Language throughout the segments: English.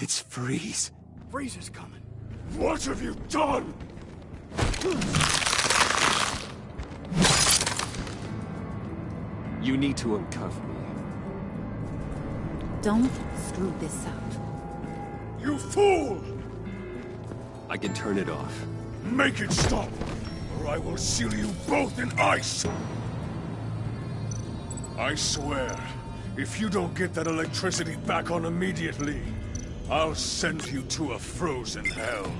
It's Freeze. Freeze is coming. What have you done? You need to uncuff me. Don't screw this up. You fool! I can turn it off. Make it stop, or I will seal you both in ice! I swear, if you don't get that electricity back on immediately, I'll send you to a frozen hell.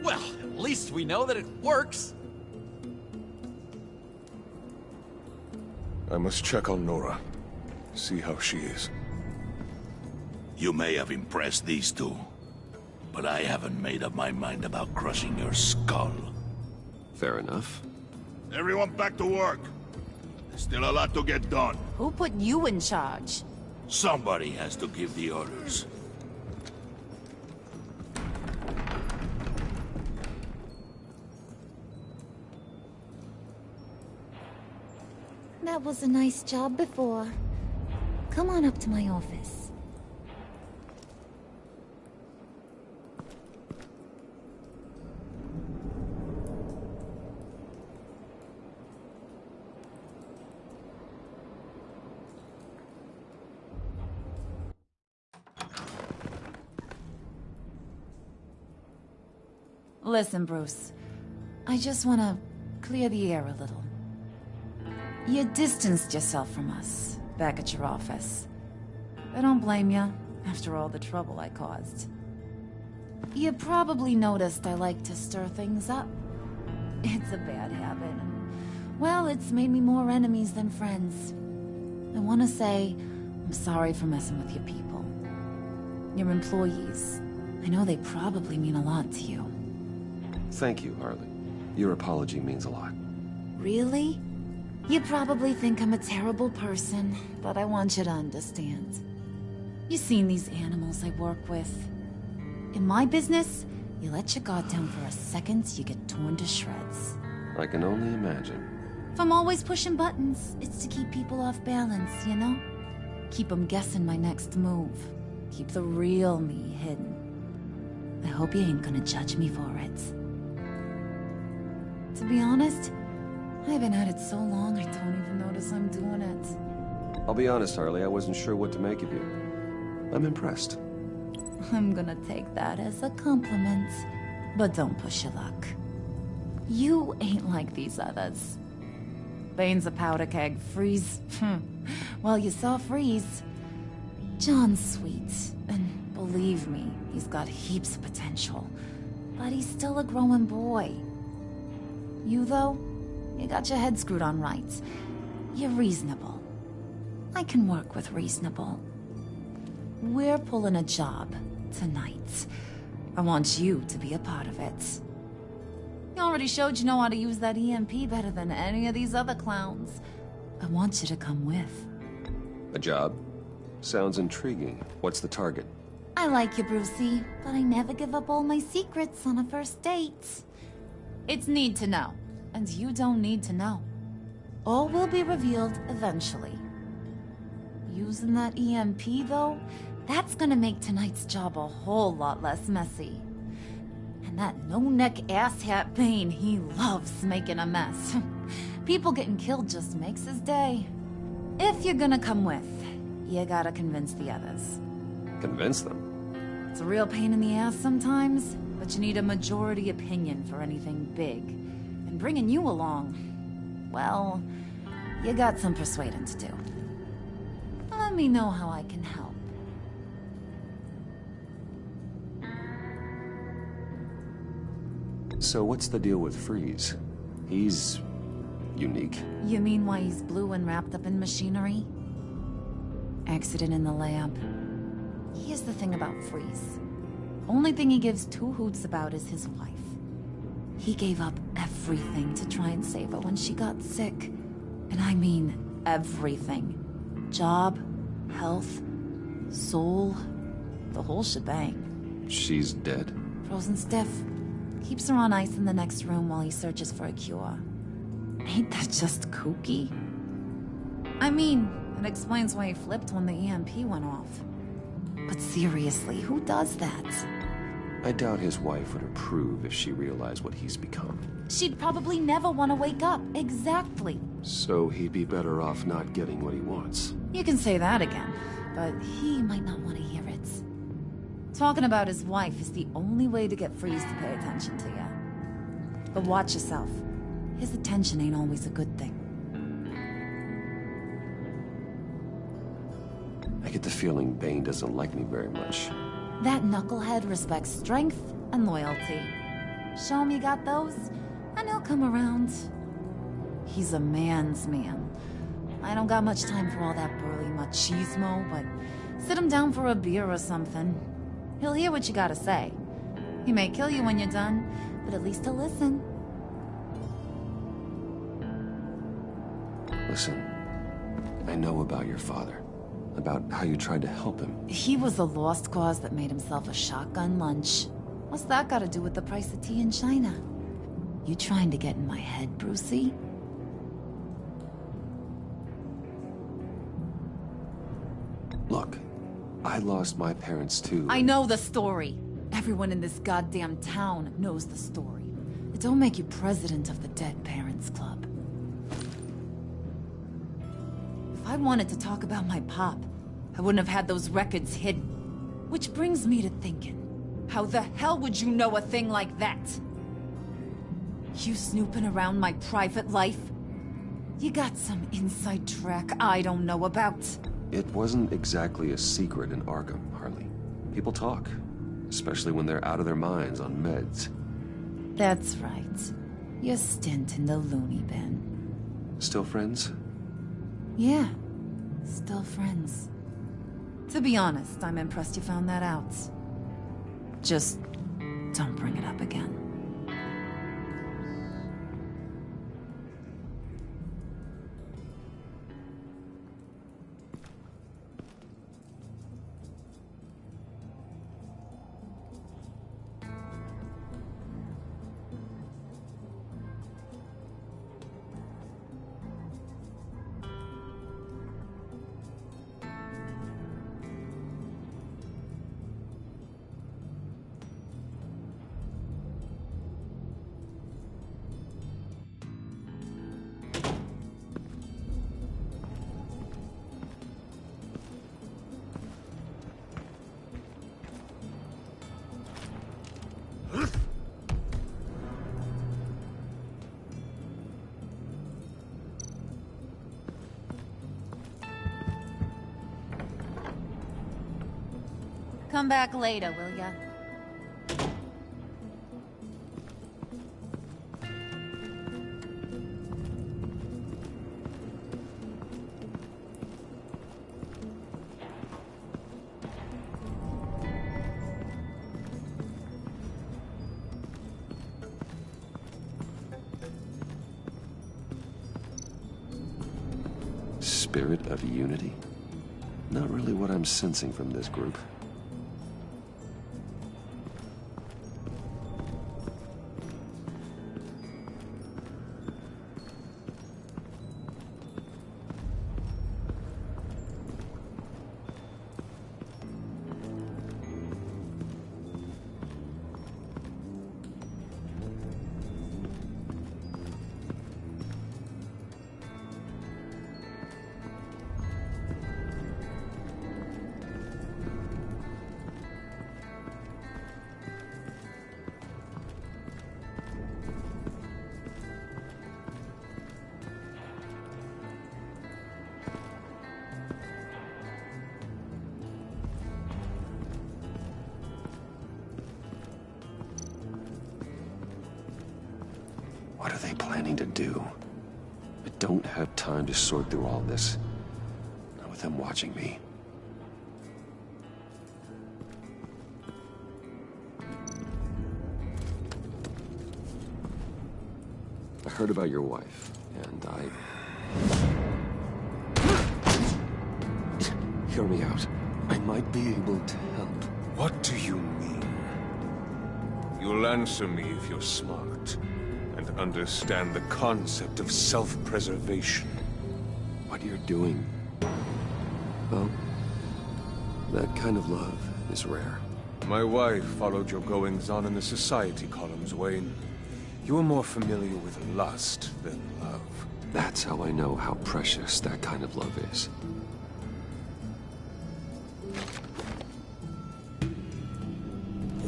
Well, at least we know that it works. I must check on Nora. See how she is. You may have impressed these two, but I haven't made up my mind about crushing your skull. Fair enough. Everyone back to work. There's still a lot to get done. Who put you in charge? Somebody has to give the orders. That was a nice job before. Come on up to my office. Listen, Bruce. I just want to clear the air a little. You distanced yourself from us, back at your office. I don't blame you, after all the trouble I caused. You probably noticed I like to stir things up. It's a bad habit, and, well, it's made me more enemies than friends. I want to say, I'm sorry for messing with your people. Your employees. I know they probably mean a lot to you. Thank you, Harley. Your apology means a lot. Really? You probably think I'm a terrible person, but I want you to understand. You seen these animals I work with. In my business, you let your guard down for a second, you get torn to shreds. I can only imagine. If I'm always pushing buttons, it's to keep people off balance, you know? Keep them guessing my next move. Keep the real me hidden. I hope you ain't gonna judge me for it. To be honest, I've been at it so long, I don't even notice I'm doing it. I'll be honest, Harley, I wasn't sure what to make of you. I'm impressed. I'm gonna take that as a compliment. But don't push your luck. You ain't like these others. Bane's a powder keg. Freeze. Well, you saw Freeze. John's sweet. And believe me, he's got heaps of potential. But he's still a growing boy. You, though? You got your head screwed on right. You're reasonable. I can work with reasonable. We're pulling a job tonight. I want you to be a part of it. You already showed you know how to use that EMP better than any of these other clowns. I want you to come with. A job? Sounds intriguing. What's the target? I like you, Brucey, but I never give up all my secrets on a first date. It's need to know, and you don't need to know. All will be revealed eventually. Using that EMP, though, that's gonna make tonight's job a whole lot less messy. And that no-neck asshat Bane, he loves making a mess. People getting killed just makes his day. If you're gonna come with, you gotta convince the others. Convince them? It's a real pain in the ass sometimes, but you need a majority opinion for anything big. And bringing you along, well, you got some persuading to do. Let me know how I can help. So what's the deal with Freeze? He's... unique? You mean why he's blue and wrapped up in machinery? Accident in the lab. Here's the thing about Freeze. Only thing he gives two hoots about is his wife. He gave up everything to try and save her when she got sick. And I mean everything. Job, health, soul, the whole shebang. She's dead? Frozen stiff. Keeps her on ice in the next room while he searches for a cure. Ain't that just kooky? I mean, it explains why he flipped when the EMP went off. But seriously, who does that? I doubt his wife would approve if she realized what he's become. She'd probably never want to wake up. Exactly. So he'd be better off not getting what he wants. You can say that again, but he might not want to hear it. Talking about his wife is the only way to get Freeze to pay attention to you. But watch yourself. His attention ain't always a good thing. I get the feeling Bane doesn't like me very much. That knucklehead respects strength and loyalty. Show him you got those, and he'll come around. He's a man's man. I don't got much time for all that burly machismo, but sit him down for a beer or something. He'll hear what you gotta say. He may kill you when you're done, but at least he'll listen. Listen, I know about your father. About how you tried to help him. He was a lost cause that made himself a shotgun lunch. What's that got to do with the price of tea in China? You trying to get in my head, Brucey? Look, I lost my parents too. I know the story. Everyone in this goddamn town knows the story. It don't make you president of the Dead Parents Club. If I wanted to talk about my pop, I wouldn't have had those records hidden. Which brings me to thinking, how the hell would you know a thing like that? You snooping around my private life? You got some inside track I don't know about. It wasn't exactly a secret in Arkham, Harley. People talk, especially when they're out of their minds on meds. That's right. Your stint in the loony bin. Still friends? Yeah, still friends. To be honest, I'm impressed you found that out. Just don't bring it up again. Come back later, will ya? Spirit of unity? Not really what I'm sensing from this group. What are they planning to do? I don't have time to sort through all this. Not with them watching me. heard about your wife, and Hear me out. I might be able to help. What do you mean? You'll answer me if you're smart, and understand the concept of self-preservation. What you're doing... well, that kind of love is rare. My wife followed your goings-on in the society columns, Wayne. You are more familiar with lust than love. That's how I know how precious that kind of love is.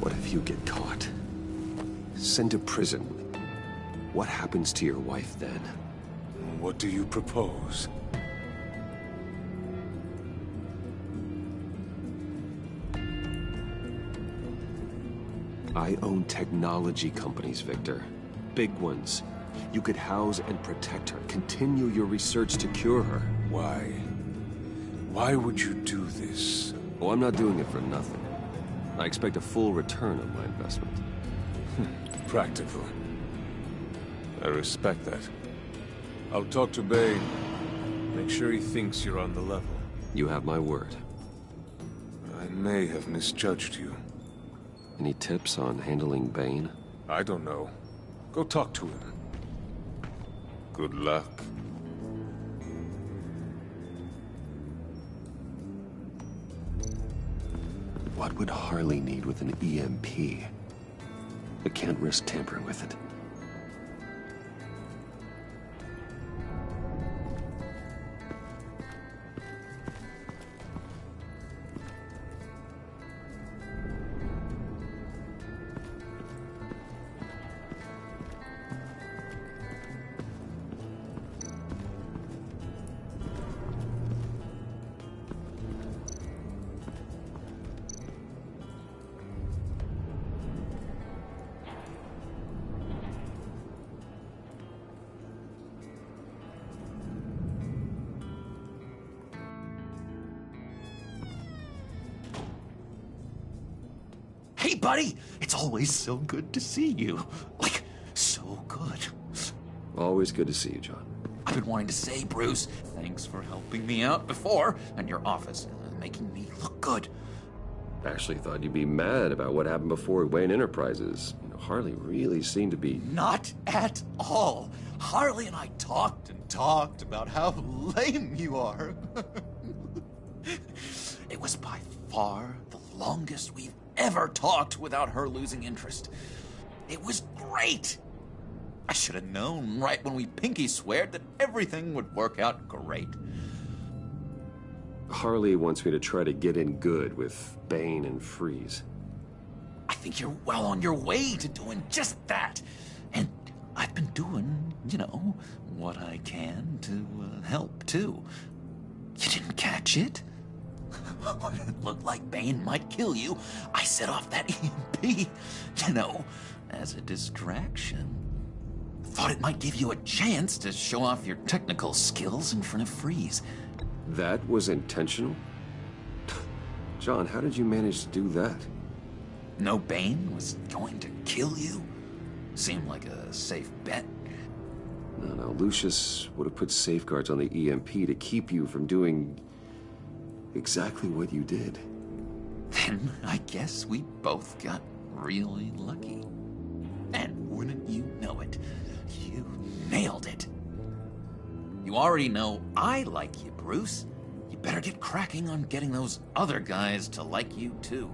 What if you get caught? Sent to prison. What happens to your wife then? What do you propose? I own technology companies, Victor. Big ones. You could house and protect her, continue your research to cure her. Why? Why would you do this? Oh, I'm not doing it for nothing. I expect a full return on my investment. Practical. I respect that. I'll talk to Bane. Make sure he thinks you're on the level. You have my word. I may have misjudged you. Any tips on handling Bane? I don't know. Go talk to him. Good luck. What would Harley need with an EMP? I can't risk tampering with it. Hey, buddy! It's always so good to see you. Like, so good. Always good to see you, John. I've been wanting to say, Bruce, thanks for helping me out before, and your office, making me look good. Actually thought you'd be mad about what happened before Wayne Enterprises. You know, Harley really seemed to be... Not at all. Harley and I talked and talked about how lame you are. It was by far the longest we've ever talked without her losing interest. It was great. I should have known right when we pinky sweared that everything would work out great. Harley wants me to try to get in good with Bane and Freeze. I think you're well on your way to doing just that. And I've been doing, you know, what I can to help, too. You didn't catch it? When it looked like Bane might kill you, I set off that EMP, you know, as a distraction. Thought it might give you a chance to show off your technical skills in front of Freeze. That was intentional? John, how did you manage to do that? No, Bane was going to kill you? Seemed like a safe bet. No, Lucius would have put safeguards on the EMP to keep you from doing exactly what you did. Then I guess we both got really lucky. And wouldn't you know it, you nailed it. You already know I like you, Bruce. You better get cracking on getting those other guys to like you, too.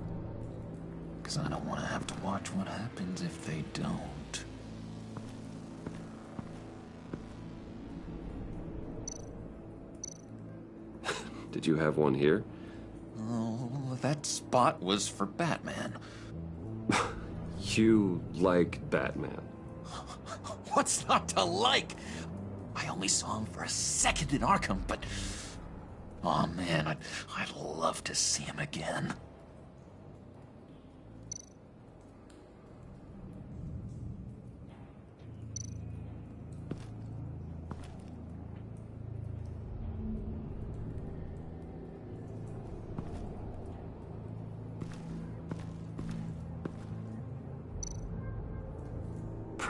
Because I don't want to have to watch what happens if they don't. Did you have one here? Oh, that spot was for Batman. You like Batman. What's not to like? I only saw him for a second in Arkham, but... oh man, I'd love to see him again.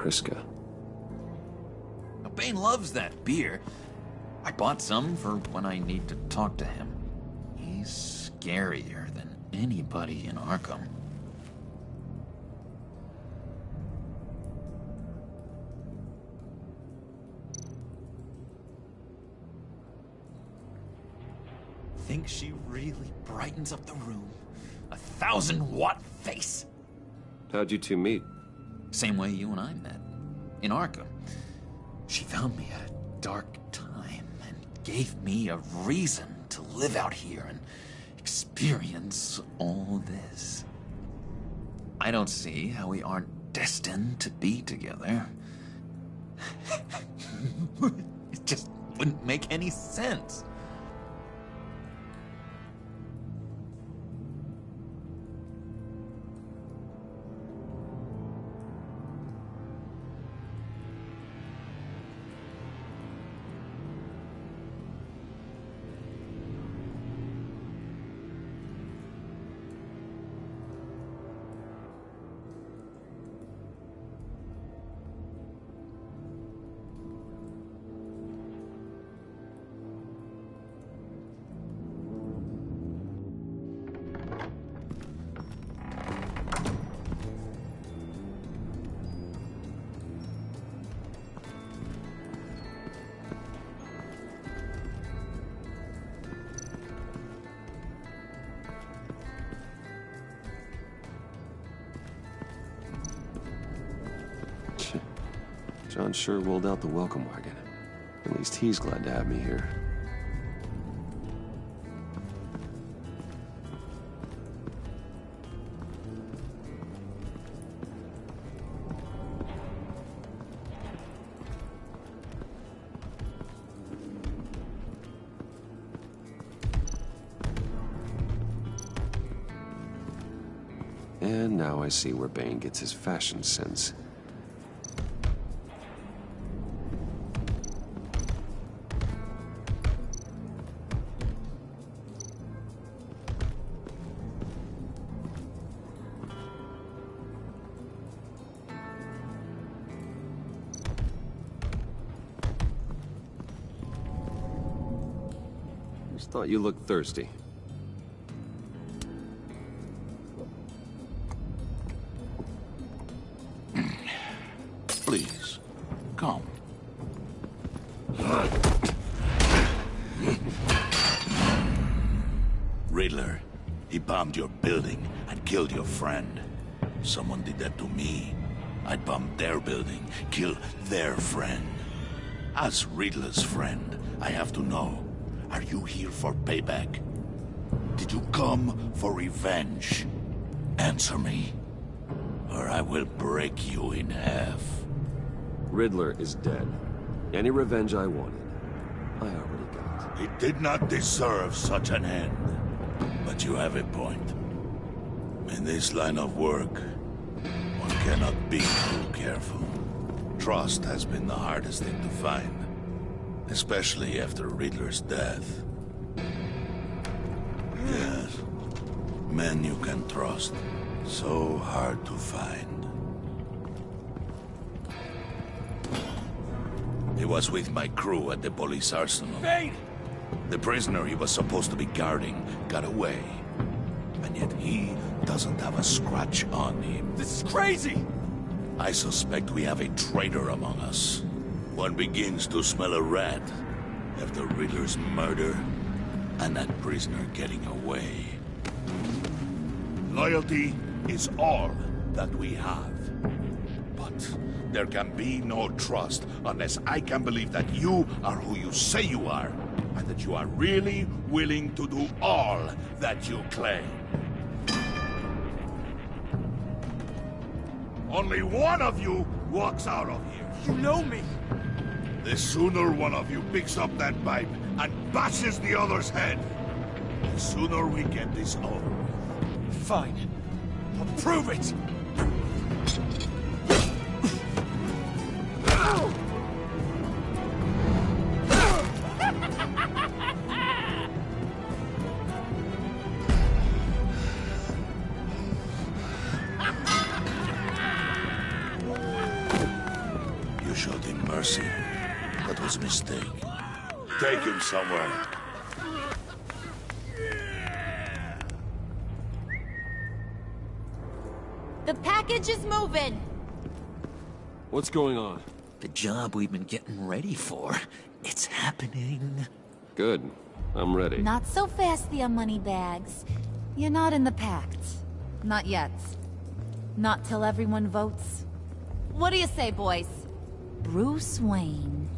Priska. Wayne loves that beer. I bought some for when I need to talk to him. He's scarier than anybody in Arkham. Think she really brightens up the room? 1,000-watt face! How'd you two meet? Same way you and I met. In Arkham. She found me at a dark time and gave me a reason to live out here and experience all this. I don't see how we aren't destined to be together. It just wouldn't make any sense. John sure rolled out the welcome wagon. At least he's glad to have me here. And now I see where Bane gets his fashion sense. Just thought you looked thirsty. Please, come. Riddler, he bombed your building and killed your friend. Someone did that to me. I'd bomb their building, kill their friend. As Riddler's friend, I have to know, are you here for payback? Did you come for revenge? Answer me, or I will break you in half. Riddler is dead. Any revenge I wanted, I already got. He did not deserve such an end. But you have a point. In this line of work, one cannot be too careful. Trust has been the hardest thing to find. Especially after Riddler's death. Yes. Men you can trust. So hard to find. He was with my crew at the police arsenal. Bane! The prisoner he was supposed to be guarding got away. And yet he doesn't have a scratch on him. This is crazy! I suspect we have a traitor among us. One begins to smell a rat after Riddler's murder and that prisoner getting away. Loyalty is all that we have. But there can be no trust unless I can believe that you are who you say you are, and that you are really willing to do all that you claim. Only one of you walks out of here. You know me! The sooner one of you picks up that pipe and bashes the other's head, the sooner we get this over with. Fine. I'll prove it! You showed him mercy. somewhere. The package is moving! What's going on? The job we've been getting ready for. It's happening. Good. I'm ready. Not so fast, the Moneybags. You're not in the pact. Not yet. Not till everyone votes. What do you say, boys? Bruce Wayne.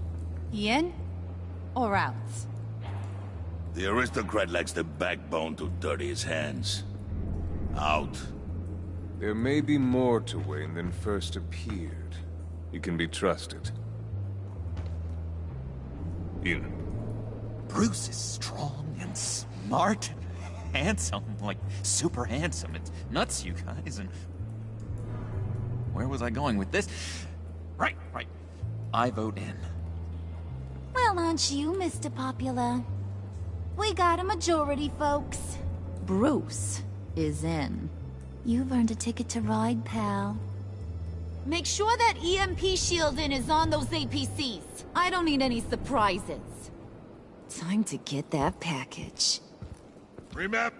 In or out? The aristocrat lacks the backbone to dirty his hands. Out. There may be more to Wayne than first appeared. You can be trusted. In. Bruce is strong and smart and handsome, like super handsome. It's nuts, you guys, and... Where was I going with this? Right. I vote in. Well, aren't you, Mr. Popular? We got a majority, folks. Bruce is in. You've earned a ticket to ride, pal. Make sure that EMP shielding is on those APCs. I don't need any surprises. Time to get that package. Remap,